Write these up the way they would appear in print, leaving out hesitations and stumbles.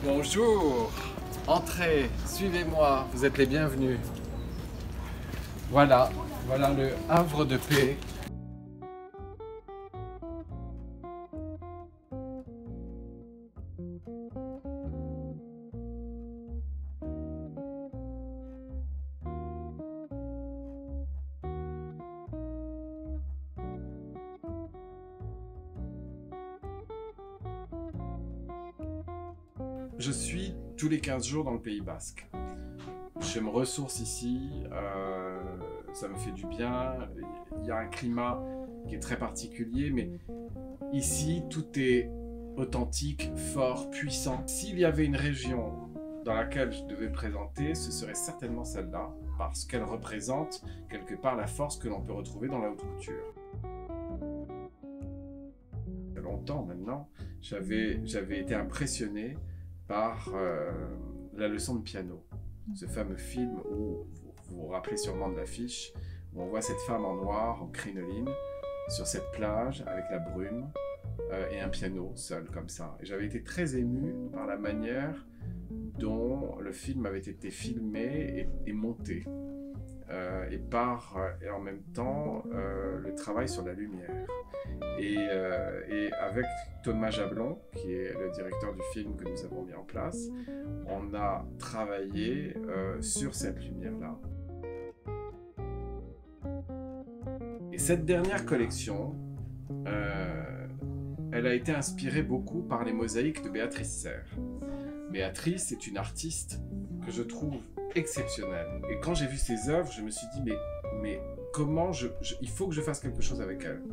Bonjour, entrez, suivez-moi, vous êtes les bienvenus. Voilà le havre de paix. Je suis tous les 15 jours dans le Pays Basque. Je me ressource ici, ça me fait du bien. Il y a un climat qui est très particulier, mais ici tout est authentique, fort, puissant. S'il y avait une région dans laquelle je devais présenter, ce serait certainement celle-là, parce qu'elle représente quelque part la force que l'on peut retrouver dans la haute couture. Il y a longtemps maintenant, j'avais été impressionné par la leçon de piano. Ce fameux film où vous vous rappelez sûrement de l'affiche, où on voit cette femme en noir, en crinoline, sur cette plage avec la brume et un piano seul comme ça. Et j'avais été très ému par la manière dont le film avait été filmé et monté. Et en même temps le travail sur la lumière. Et avec Thomas Jablon, qui est le directeur du film que nous avons mis en place, on a travaillé sur cette lumière-là. Et cette dernière collection, elle a été inspirée beaucoup par les mosaïques de Béatrice Serre. Béatrice est une artiste que je trouve exceptionnelle. Et quand j'ai vu ses œuvres, je me suis dit, mais comment il faut que je fasse quelque chose avec elle.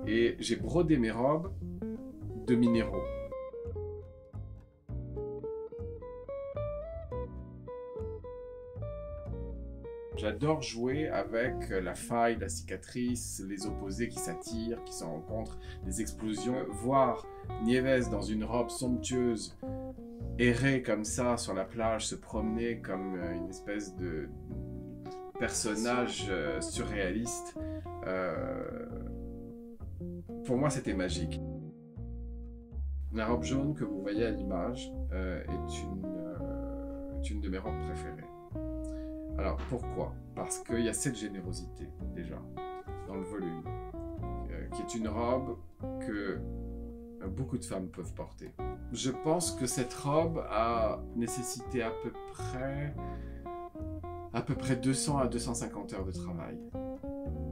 Et j'ai brodé mes robes de minéraux. J'adore jouer avec la faille, la cicatrice, les opposés qui s'attirent, qui se rencontrent, des explosions. Voir Nieves dans une robe somptueuse, errer comme ça sur la plage, se promener comme une espèce de personnage surréaliste, pour moi c'était magique. La robe jaune que vous voyez à l'image est une de mes robes préférées. Alors pourquoi? Parce qu'il y a cette générosité déjà dans le volume, qui est une robe que beaucoup de femmes peuvent porter. Je pense que cette robe a nécessité à peu près 200 à 250 heures de travail.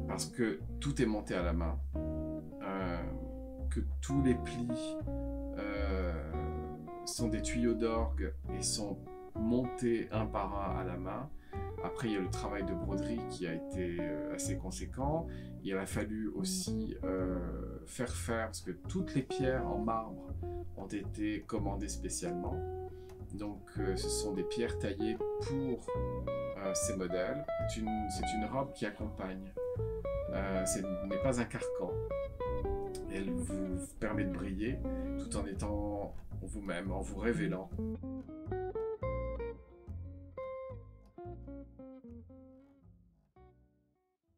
Parce que tout est monté à la main, que tous les plis sont des tuyaux d'orgue et sont montés un par un à la main. Après, il y a le travail de broderie qui a été assez conséquent. Il a fallu aussi faire, parce que toutes les pierres en marbre ont été commandées spécialement. Donc, ce sont des pierres taillées pour ces modèles. C'est une robe qui accompagne. Ce n'est pas un carcan. Elle vous permet de briller tout en étant vous-même, en vous révélant.